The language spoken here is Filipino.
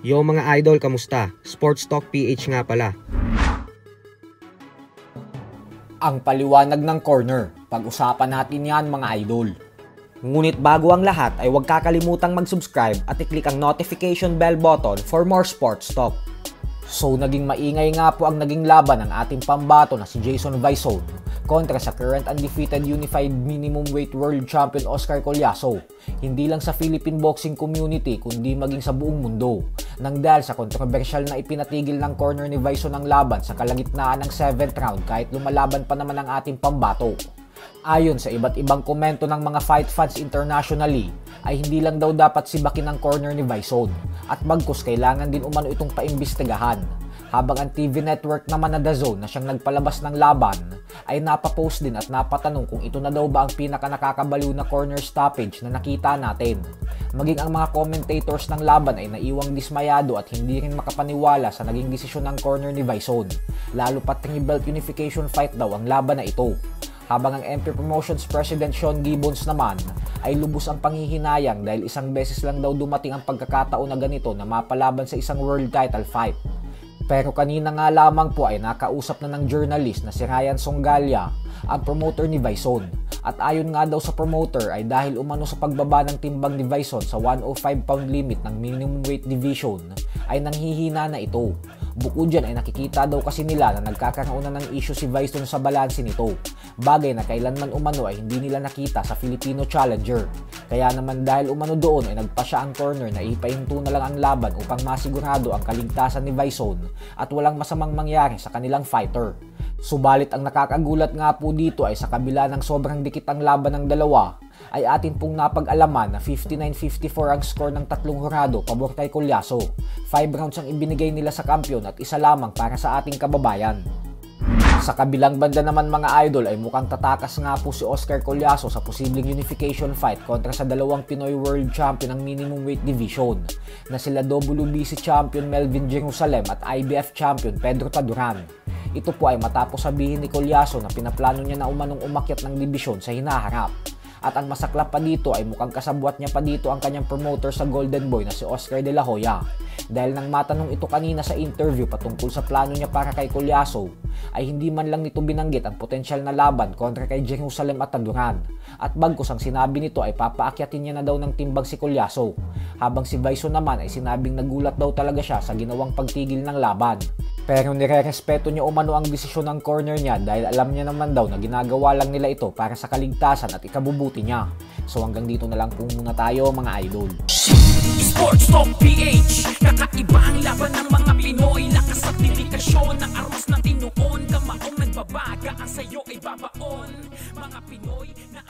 Yo mga idol, kamusta? Sports Talk PH nga pala. Ang paliwanag ng corner, pag-usapan natin yan mga idol. Ngunit bago ang lahat ay huwag kakalimutang mag-subscribe at i-click ang notification bell button for more sports talk. So naging maingay nga po ang naging laban ng ating pambato na si Jason Vaison kontra sa current undefeated unified minimum weight world champion Oscar Collazo, hindi lang sa Philippine boxing community kundi maging sa buong mundo, nang dahil sa kontrobersyal na ipinatigil ng corner ni Vaison ang laban sa kalagitnaan ng 7th round kahit lumalaban pa naman ang ating pambato. Ayon sa iba't ibang komento ng mga fight fans internationally, ay hindi lang daw dapat sibakin ang corner ni Vaison at bagkus kailangan din umano itong paimbestigahan. Habang ang TV network naman na DAZN na siyang nagpalabas ng laban ay napapost din at napatanong kung ito na daw ba ang pinaka nakakabaliw na corner stoppage na nakita natin. Maging ang mga commentators ng laban ay naiwang dismayado at hindi rin makapaniwala sa naging desisyon ng corner ni Vaison, lalo pat 3-belt unification fight daw ang laban na ito. Habang ang MP Promotions President Sean Gibbons naman ay lubos ang panghihinayang dahil isang beses lang daw dumating ang pagkakataon na ganito na mapalaban sa isang world title fight. Pero kanina nga lamang po ay nakausap na ng journalist na si Ryan Songalia ang promoter ni Vaison. At ayon nga daw sa promoter ay dahil umano sa pagbaba ng timbang ni Vaison sa 105 pound limit ng minimum weight division ay nanghihina na ito. Bukod dyan ay nakikita daw kasi nila na nagkakaroon na ng issue si Vaison sa balanse nito. Bagay na kailanman umano ay hindi nila nakita sa Filipino challenger. Kaya naman dahil umano doon ay nagpa siya ang corner na ipahinto na lang ang laban upang masigurado ang kaligtasan ni Vaison at walang masamang mangyari sa kanilang fighter. Subalit ang nakakagulat nga po dito ay sa kabila ng sobrang dikit ang laban ng dalawa, ay atin pong napag-alaman na 59-54 ang score ng tatlong hurado pabor kay Collazo. 5 rounds ang ibinigay nila sa kampiyon at isa lamang para sa ating kababayan. Sa kabilang banda naman mga idol ay mukhang tatakas nga po si Oscar Collazo sa posibleng unification fight kontra sa dalawang Pinoy World Champion ng minimum weight division na sila WBC Champion Melvin Jerusalem at IBF Champion Pedro Taduran. Ito po ay matapos sabihin ni Collazo na pinaplano niya na umanong umakyat ng dibisyon sa hinaharap. At ang masaklap pa dito ay mukhang kasabwat niya pa dito ang kanyang promoter sa Golden Boy na si Oscar De La Hoya. Dahil nang matanong ito kanina sa interview patungkol sa plano niya para kay Collazo, ay hindi man lang nito binanggit ang potensyal na laban kontra kay Jerusalem at Taduran. At bagkus ang sinabi nito ay papaakyatin niya na daw ng timbang si Collazo. Habang si Vaison naman ay sinabing nagulat daw talaga siya sa ginawang pagtigil ng laban. Pero nire-respeto niya umano ang desisyon ng corner niya dahil alam niya naman daw na ginagawa lang nila ito para sa kaligtasan at ikabubuti niya. So hanggang dito na lang po muna tayo mga idol. Sports Talk PH, kakaiba ang laban ng mga Pinoy. Lakas at dedikasyon ng aros na tinuon. Kamaong nagbabaga, ang sayo ay babaon. Mga Pinoy na